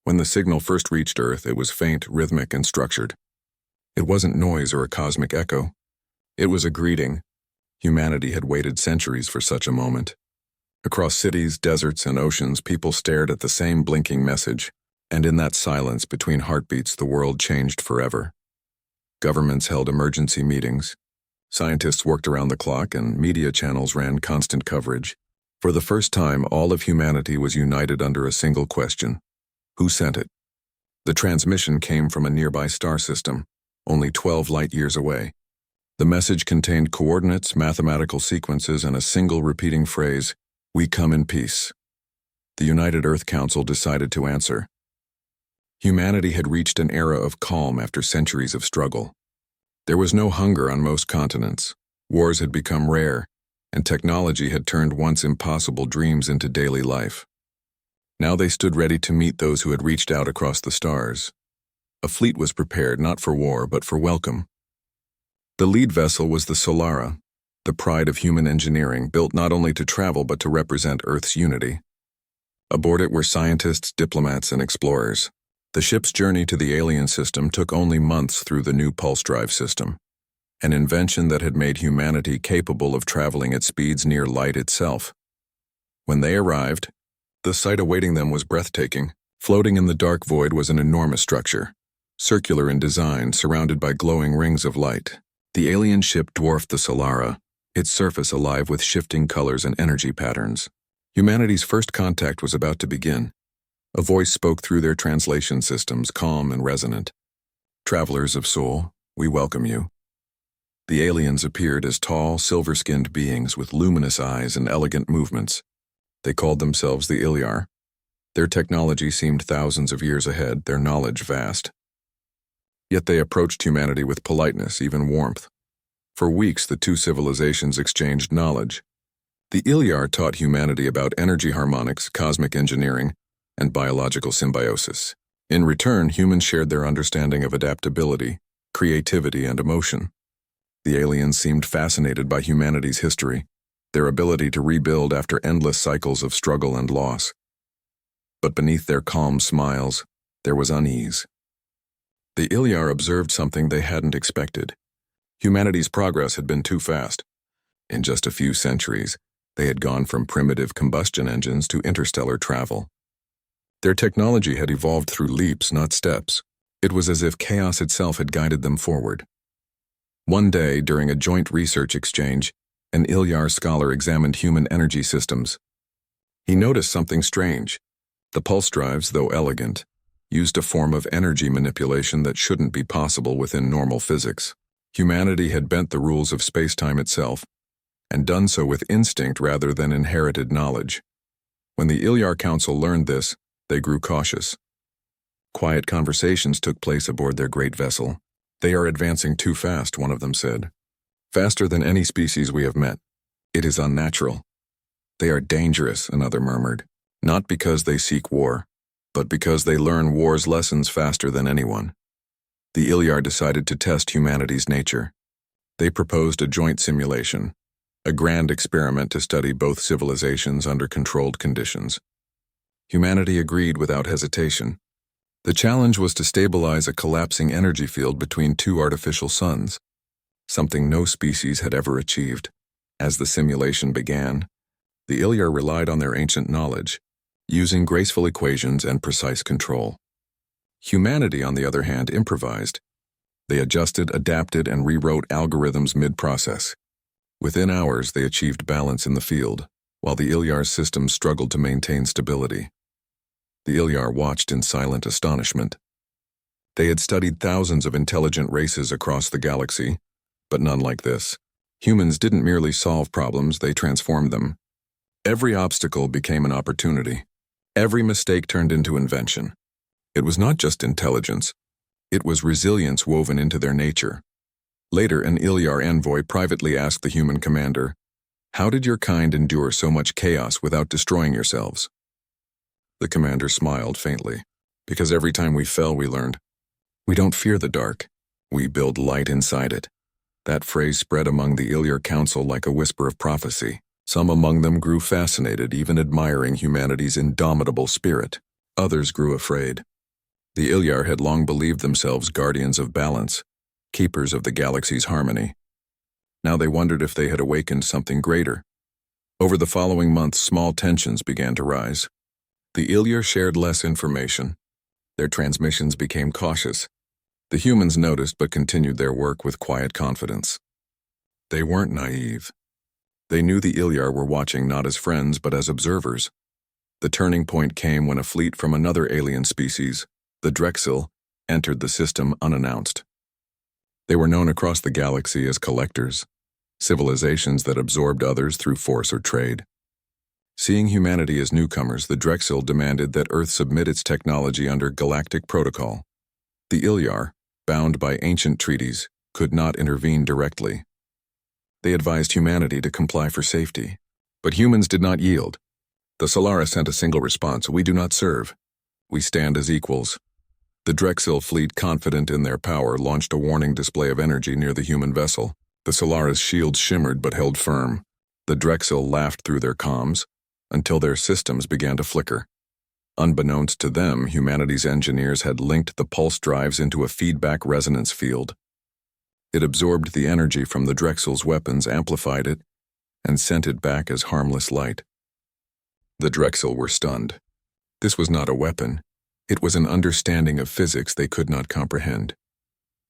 When the signal first reached Earth, it was faint, rhythmic, and structured. It wasn't noise or a cosmic echo. It was a greeting. Humanity had waited centuries for such a moment. Across cities, deserts, and oceans, people stared at the same blinking message, and in that silence between heartbeats, the world changed forever. Governments held emergency meetings. Scientists worked around the clock, and media channels ran constant coverage. For the first time, all of humanity was united under a single question. Who sent it? The transmission came from a nearby star system, only 12 light-years away. The message contained coordinates, mathematical sequences, and a single repeating phrase, "We come in peace." The United Earth Council decided to answer. Humanity had reached an era of calm after centuries of struggle. There was no hunger on most continents. Wars had become rare, and technology had turned once impossible dreams into daily life. Now they stood ready to meet those who had reached out across the stars. A fleet was prepared not for war but for welcome. The lead vessel was the Solara, the pride of human engineering, built not only to travel but to represent Earth's unity. Aboard it were scientists, diplomats, and explorers. The ship's journey to the alien system took only months through the new pulse drive system, an invention that had made humanity capable of traveling at speeds near light itself. When they arrived, the sight awaiting them was breathtaking. Floating in the dark void was an enormous structure, circular in design, surrounded by glowing rings of light. The alien ship dwarfed the Solara, its surface alive with shifting colors and energy patterns. Humanity's first contact was about to begin. A voice spoke through their translation systems, calm and resonant. "Travelers of soul, we welcome you." The aliens appeared as tall, silver-skinned beings with luminous eyes and elegant movements. They called themselves the Ilyar. Their technology seemed thousands of years ahead, their knowledge vast. Yet they approached humanity with politeness, even warmth. For weeks, the two civilizations exchanged knowledge. The Ilyar taught humanity about energy harmonics, cosmic engineering, and biological symbiosis. In return, humans shared their understanding of adaptability, creativity, and emotion. The aliens seemed fascinated by humanity's history, their ability to rebuild after endless cycles of struggle and loss. But beneath their calm smiles, there was unease. The Ilyar observed something they hadn't expected. Humanity's progress had been too fast. In just a few centuries, they had gone from primitive combustion engines to interstellar travel. Their technology had evolved through leaps, not steps. It was as if chaos itself had guided them forward. One day, during a joint research exchange, an Ilyar scholar examined human energy systems. He noticed something strange. The pulse drives, though elegant, used a form of energy manipulation that shouldn't be possible within normal physics. Humanity had bent the rules of space-time itself, and done so with instinct rather than inherited knowledge. When the Ilyar Council learned this, they grew cautious. Quiet conversations took place aboard their great vessel. "They are advancing too fast," one of them said. "Faster than any species we have met. It is unnatural." "They are dangerous," another murmured, "not because they seek war, but because they learn war's lessons faster than anyone." The Ilyar decided to test humanity's nature. They proposed a joint simulation, a grand experiment to study both civilizations under controlled conditions. Humanity agreed without hesitation. The challenge was to stabilize a collapsing energy field between two artificial suns, something no species had ever achieved. As the simulation began, the Ilyar relied on their ancient knowledge, using graceful equations and precise control. Humanity, on the other hand, improvised. They adjusted, adapted, and rewrote algorithms mid-process. Within hours, they achieved balance in the field, while the Ilyar's systems struggled to maintain stability. The Ilyar watched in silent astonishment. They had studied thousands of intelligent races across the galaxy, but none like this. Humans didn't merely solve problems, they transformed them. Every obstacle became an opportunity. Every mistake turned into invention. It was not just intelligence, it was resilience woven into their nature. Later, an Ilyar envoy privately asked the human commander, "How did your kind endure so much chaos without destroying yourselves?" The commander smiled faintly. "Because every time we fell, we learned. We don't fear the dark. We build light inside it." That phrase spread among the Ilyar Council like a whisper of prophecy. Some among them grew fascinated, even admiring humanity's indomitable spirit. Others grew afraid. The Ilyar had long believed themselves guardians of balance, keepers of the galaxy's harmony. Now they wondered if they had awakened something greater. Over the following months, small tensions began to rise. The Ilyar shared less information. Their transmissions became cautious. The humans noticed but continued their work with quiet confidence. They weren't naive. They knew the Ilyar were watching not as friends but as observers. The turning point came when a fleet from another alien species, the Drexel, entered the system unannounced. They were known across the galaxy as collectors, civilizations that absorbed others through force or trade. Seeing humanity as newcomers, the Drexel demanded that Earth submit its technology under galactic protocol. The Ilyar, bound by ancient treaties, could not intervene directly. They advised humanity to comply for safety. But humans did not yield. The Solaris sent a single response: "We do not serve. We stand as equals." The Drexel fleet, confident in their power, launched a warning display of energy near the human vessel. The Solaris shields shimmered but held firm. The Drexel laughed through their comms until their systems began to flicker. Unbeknownst to them, humanity's engineers had linked the pulse drives into a feedback resonance field. It absorbed the energy from the Drexel's weapons, amplified it, and sent it back as harmless light. The Drexel were stunned. This was not a weapon. It was an understanding of physics they could not comprehend.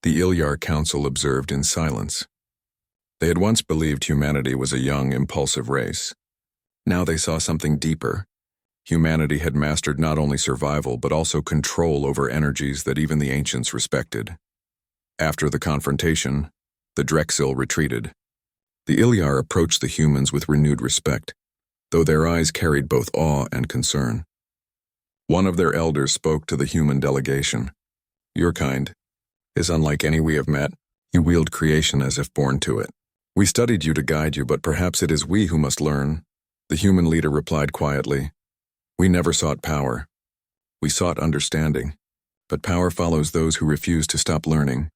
The Ilyar Council observed in silence. They had once believed humanity was a young, impulsive race. Now they saw something deeper. Humanity had mastered not only survival but also control over energies that even the ancients respected. After the confrontation, the Drexel retreated. The Ilyar approached the humans with renewed respect, though their eyes carried both awe and concern. One of their elders spoke to the human delegation. "Your kind is unlike any we have met. You wield creation as if born to it. We studied you to guide you, but perhaps it is we who must learn." The human leader replied quietly, "We never sought power. We sought understanding. But power follows those who refuse to stop learning."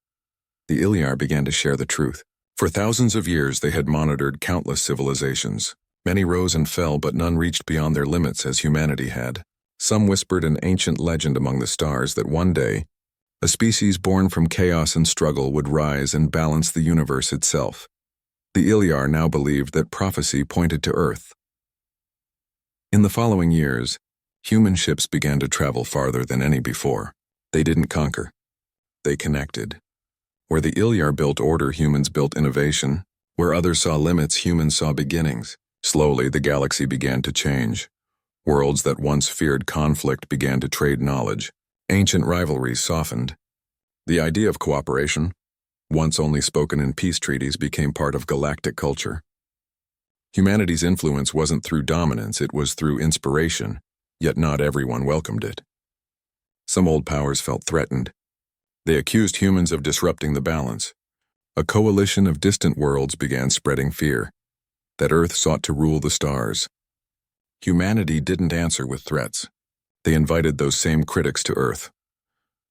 The Ilyar began to share the truth. For thousands of years they had monitored countless civilizations. Many rose and fell, but none reached beyond their limits as humanity had. Some whispered an ancient legend among the stars that one day, a species born from chaos and struggle would rise and balance the universe itself. The Ilyar now believed that prophecy pointed to Earth. In the following years, human ships began to travel farther than any before. They didn't conquer. They connected. Where the Ilyar built order, humans built innovation. Where others saw limits, humans saw beginnings. Slowly, the galaxy began to change. Worlds that once feared conflict began to trade knowledge. Ancient rivalries softened. The idea of cooperation, once only spoken in peace treaties, became part of galactic culture. Humanity's influence wasn't through dominance, it was through inspiration, yet not everyone welcomed it. Some old powers felt threatened. They accused humans of disrupting the balance. A coalition of distant worlds began spreading fear that Earth sought to rule the stars. Humanity didn't answer with threats. They invited those same critics to Earth.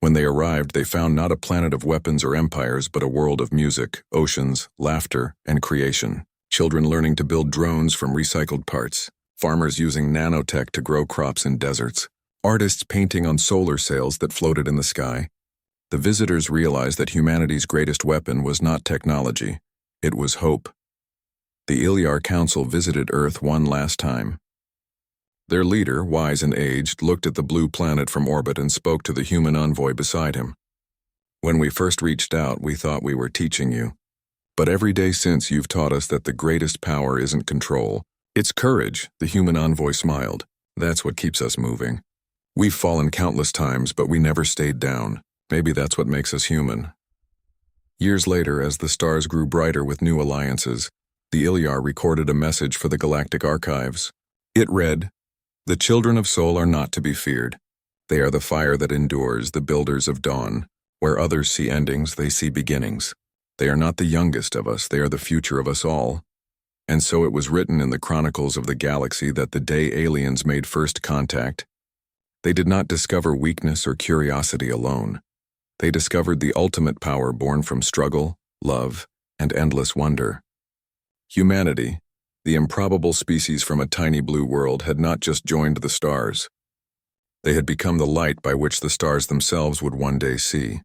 When they arrived, they found not a planet of weapons or empires, but a world of music, oceans, laughter, and creation. Children learning to build drones from recycled parts. Farmers using nanotech to grow crops in deserts. Artists painting on solar sails that floated in the sky. The visitors realized that humanity's greatest weapon was not technology. It was hope. The Ilyar Council visited Earth one last time. Their leader, wise and aged, looked at the blue planet from orbit and spoke to the human envoy beside him. "When we first reached out, we thought we were teaching you. But every day since, you've taught us that the greatest power isn't control. It's courage." The human envoy smiled. "That's what keeps us moving. We've fallen countless times, but we never stayed down. Maybe that's what makes us human." Years later, as the stars grew brighter with new alliances, the Ilyar recorded a message for the galactic archives. It read, "The children of Sol are not to be feared. They are the fire that endures, the builders of dawn. Where others see endings, they see beginnings. They are not the youngest of us, they are the future of us all." And so it was written in the chronicles of the galaxy that the day aliens made first contact, they did not discover weakness or curiosity alone. They discovered the ultimate power born from struggle, love, and endless wonder. Humanity, the improbable species from a tiny blue world, had not just joined the stars. They had become the light by which the stars themselves would one day see.